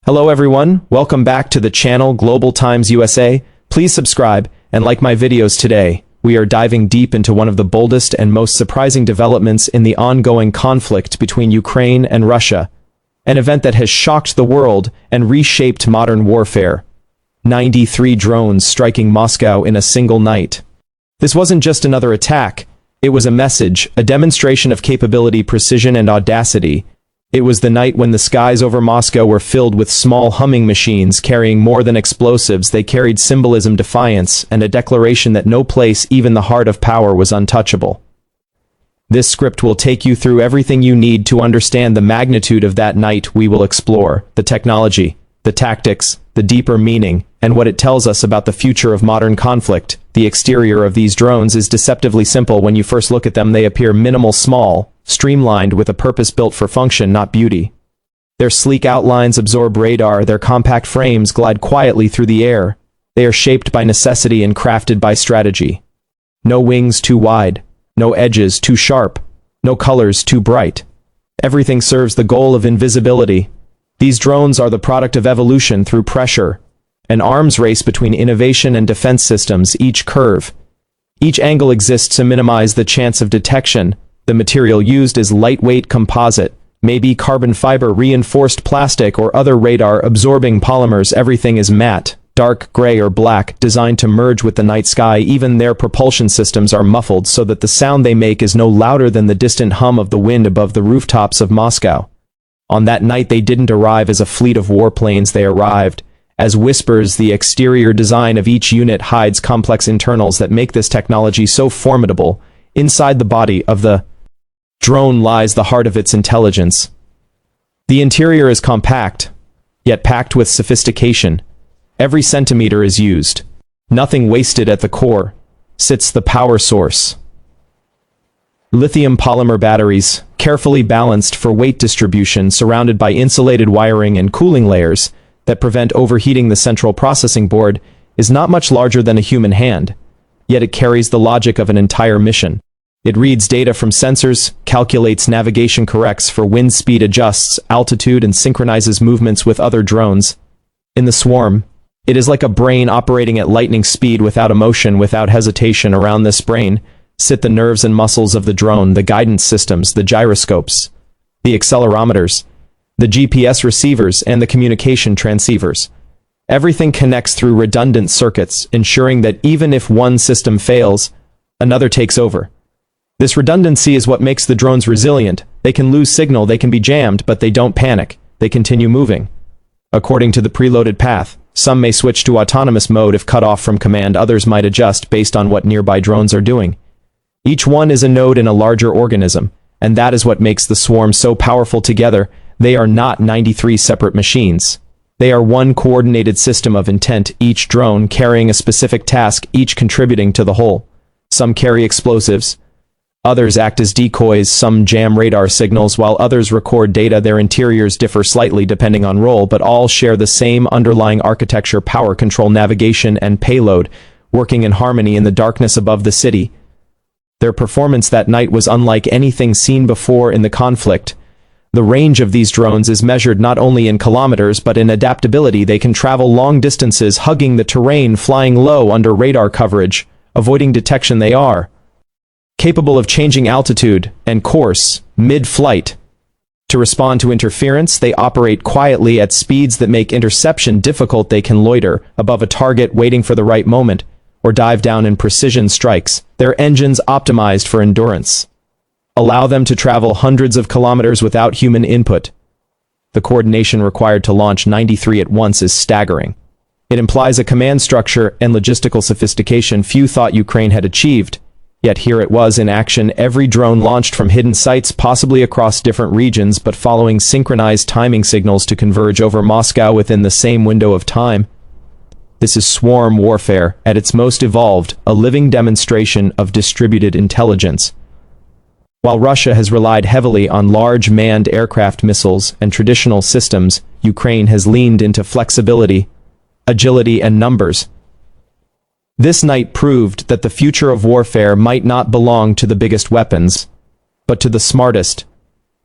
Hello everyone, welcome back to the channel Global Times USA. Please subscribe and like my videos today. We are diving deep into one of the boldest and most surprising developments in the ongoing conflict between Ukraine and Russia. An event that has shocked the world and reshaped modern warfare. 93 drones striking Moscow in a single night. This wasn't just another attack. It was a message, a demonstration of capability, precision, and audacity. It was the night when the skies over Moscow were filled with small humming machines carrying more than explosives. They carried symbolism, defiance, and a declaration that no place, even the heart of power, was untouchable. This script will take you through everything you need to understand the magnitude of that night. We will explore the technology, the tactics, the deeper meaning, and what it tells us about the future of modern conflict. The exterior of these drones is deceptively simple. When you first look at them, they appear minimal, small, streamlined, with a purpose built for function, not beauty. Their sleek outlines absorb radar, their compact frames glide quietly through the air. They are shaped by necessity and crafted by strategy. No wings too wide, no edges too sharp, no colors too bright. Everything serves the goal of invisibility. These drones are the product of evolution through pressure, an arms race between innovation and defense systems. Each curve, each angle exists to minimize the chance of detection. The material used is lightweight composite, maybe carbon fiber, reinforced plastic, or other radar-absorbing polymers. Everything is matte, dark gray or black, designed to merge with the night sky. Even their propulsion systems are muffled so that the sound they make is no louder than the distant hum of the wind above the rooftops of Moscow. On that night, they didn't arrive as a fleet of warplanes. They arrived as whispers. The exterior design of each unit hides complex internals that make this technology so formidable. Inside the body of the drone lies the heart of its intelligence. The interior is compact, yet packed with sophistication. Every centimeter is used. Nothing wasted. At the core sits the power source. Lithium polymer batteries, carefully balanced for weight distribution, surrounded by insulated wiring and cooling layers that prevent overheating. The central processing board is not much larger than a human hand, yet it carries the logic of an entire mission. It reads data from sensors, calculates navigation, corrects for wind speed, adjusts altitude, and synchronizes movements with other drones. In the swarm, it is like a brain operating at lightning speed, without emotion, without hesitation. Around this brain sit the nerves and muscles of the drone, the guidance systems, the gyroscopes, the accelerometers, the GPS receivers, and the communication transceivers. Everything connects through redundant circuits, ensuring that even if one system fails, another takes over. This redundancy is what makes the drones resilient. They can lose signal, they can be jammed, but they don't panic. They continue moving according to the preloaded path. Some may switch to autonomous mode if cut off from command. Others might adjust based on what nearby drones are doing. Each one is a node in a larger organism, and that is what makes the swarm so powerful. Together, they are not 93 separate machines. They are one coordinated system of intent, each drone carrying a specific task, each contributing to the whole. Some carry explosives, others act as decoys, some jam radar signals, while others record data. Their interiors differ slightly depending on role, but all share the same underlying architecture: power control, navigation, and payload, working in harmony in the darkness above the city. Their performance that night was unlike anything seen before in the conflict. The range of these drones is measured not only in kilometers but in adaptability. They can travel long distances, hugging the terrain, flying low under radar coverage, avoiding detection. They are capable of changing altitude and course mid-flight. To respond to interference, they operate quietly at speeds that make interception difficult. They can loiter above a target, waiting for the right moment, or dive down in precision strikes. Their engines, optimized for endurance, allow them to travel hundreds of kilometers without human input. The coordination required to launch 93 at once is staggering. It implies a command structure and logistical sophistication few thought Ukraine had achieved. Yet here it was in action. Every drone launched from hidden sites, possibly across different regions, but following synchronized timing signals to converge over Moscow within the same window of time. This is swarm warfare at its most evolved, a living demonstration of distributed intelligence. While Russia has relied heavily on large manned aircraft, missiles, and traditional systems, Ukraine has leaned into flexibility, agility, and numbers. This night proved that the future of warfare might not belong to the biggest weapons, but to the smartest.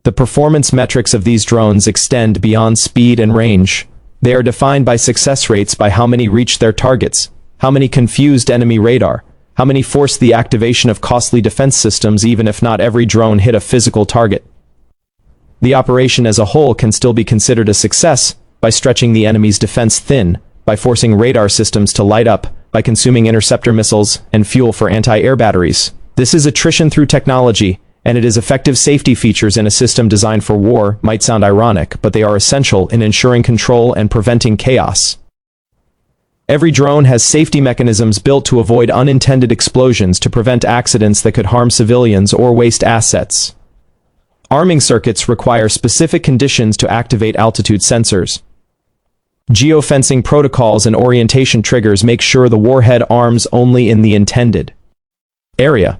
The performance metrics of these drones extend beyond speed and range. They are defined by success rates, by how many reach their targets, how many confused enemy radar, how many force the activation of costly defense systems even if not every drone hit a physical target. The operation as a whole can still be considered a success by stretching the enemy's defense thin, by forcing radar systems to light up, by consuming interceptor missiles and fuel for anti-air batteries. This is attrition through technology, and it is effective safety features in a system designed for war. Might sound ironic, but they are essential in ensuring control and preventing chaos. Every drone has safety mechanisms built to avoid unintended explosions, to prevent accidents that could harm civilians or waste assets. Arming circuits require specific conditions to activate altitude sensors. Geofencing protocols and orientation triggers make sure the warhead arms only in the intended area.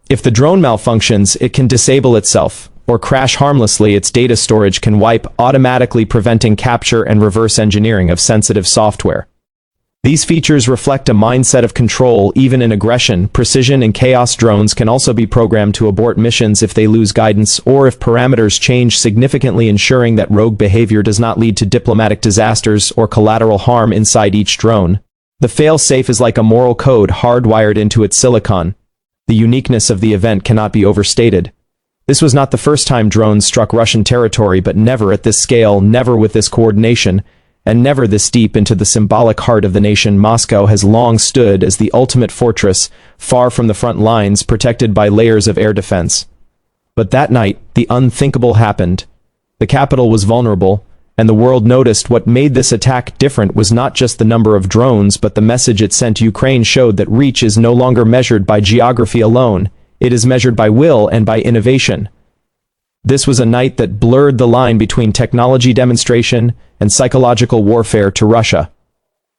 If the drone malfunctions, it can disable itself, or crash harmlessly. Its data storage can wipe automatically, preventing capture and reverse engineering of sensitive software. These features reflect a mindset of control even in aggression. Precision and chaos drones can also be programmed to abort missions if they lose guidance or if parameters change significantly, ensuring that rogue behavior does not lead to diplomatic disasters or collateral harm inside each drone. The fail-safe is like a moral code hardwired into its silicon. The uniqueness of the event cannot be overstated. This was not the first time drones struck Russian territory, but never at this scale, never with this coordination, and never this deep into the symbolic heart of the nation. Moscow has long stood as the ultimate fortress, far from the front lines, protected by layers of air defense. But that night, the unthinkable happened. The capital was vulnerable, and the world noticed. What made this attack different was not just the number of drones, but the message it sent. Ukraine showed that reach is no longer measured by geography alone. It is measured by will and by innovation. This was a night that blurred the line between technology demonstration and psychological warfare to Russia.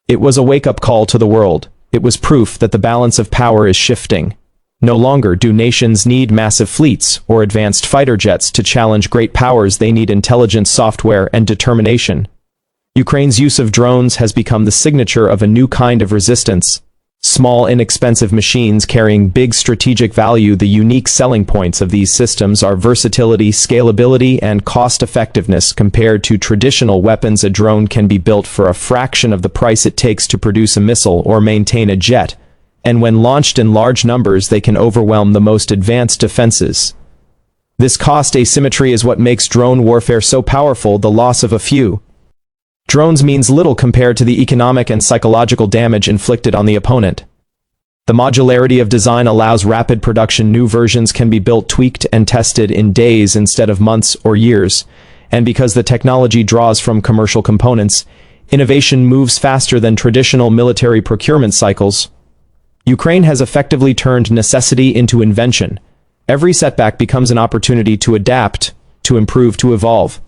It was a wake-up call to the world. It was proof that the balance of power is shifting. No longer do nations need massive fleets or advanced fighter jets to challenge great powers. They need intelligence, software, and determination. Ukraine's use of drones has become the signature of a new kind of resistance. Small, inexpensive machines carrying big strategic value. The unique selling points of these systems are versatility, scalability, and cost-effectiveness. Compared to traditional weapons, a drone can be built for a fraction of the price it takes to produce a missile or maintain a jet, and when launched in large numbers, they can overwhelm the most advanced defenses. This cost asymmetry is what makes drone warfare so powerful. The loss of a few drones means little compared to the economic and psychological damage inflicted on the opponent. The modularity of design allows rapid production. New versions can be built, tweaked, and tested in days instead of months or years. And because the technology draws from commercial components, innovation moves faster than traditional military procurement cycles. Ukraine has effectively turned necessity into invention. Every setback becomes an opportunity to adapt, to improve, to evolve.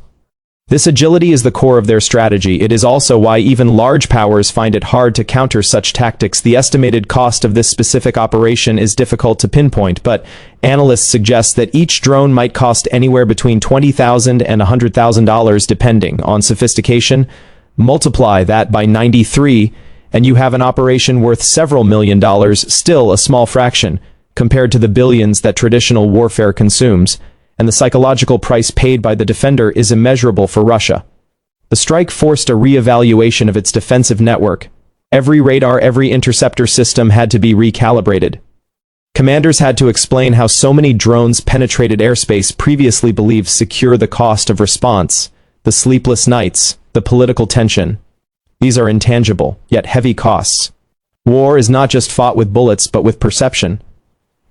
This agility is the core of their strategy. It is also why even large powers find it hard to counter such tactics. The estimated cost of this specific operation is difficult to pinpoint, but analysts suggest that each drone might cost anywhere between $20,000 and $100,000 depending on sophistication. Multiply that by 93, and you have an operation worth several $1,000,000, still a small fraction compared to the billions that traditional warfare consumes. And the psychological price paid by the defender is immeasurable for Russia. The strike forced a re-evaluation of its defensive network. Every radar, every interceptor system had to be recalibrated. Commanders had to explain how so many drones penetrated airspace previously believed secure. The cost of response, the sleepless nights, the political tension. These are intangible, yet heavy costs. War is not just fought with bullets, but with perception.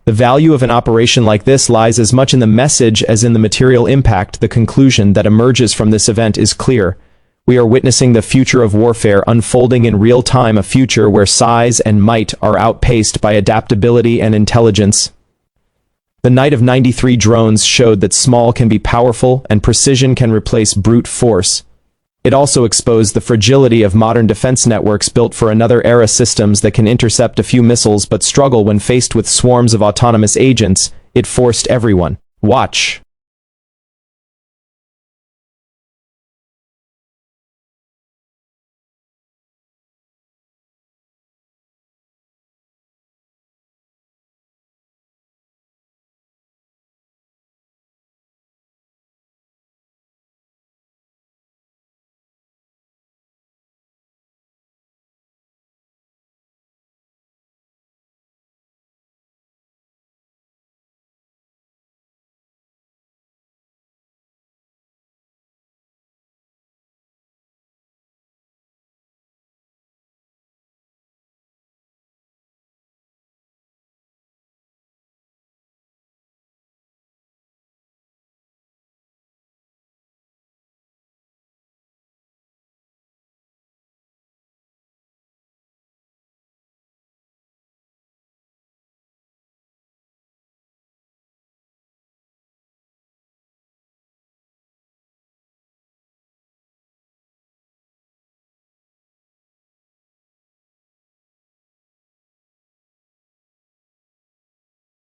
The value of an operation like this lies as much in the message as in the material impact. The conclusion that emerges from this event is clear. We are witnessing the future of warfare unfolding in real time, a future where size and might are outpaced by adaptability and intelligence. The night of 93 drones showed that small can be powerful and precision can replace brute force. It also exposed the fragility of modern defense networks built for another era, systems that can intercept a few missiles but struggle when faced with swarms of autonomous agents. It forced everyone. Watch.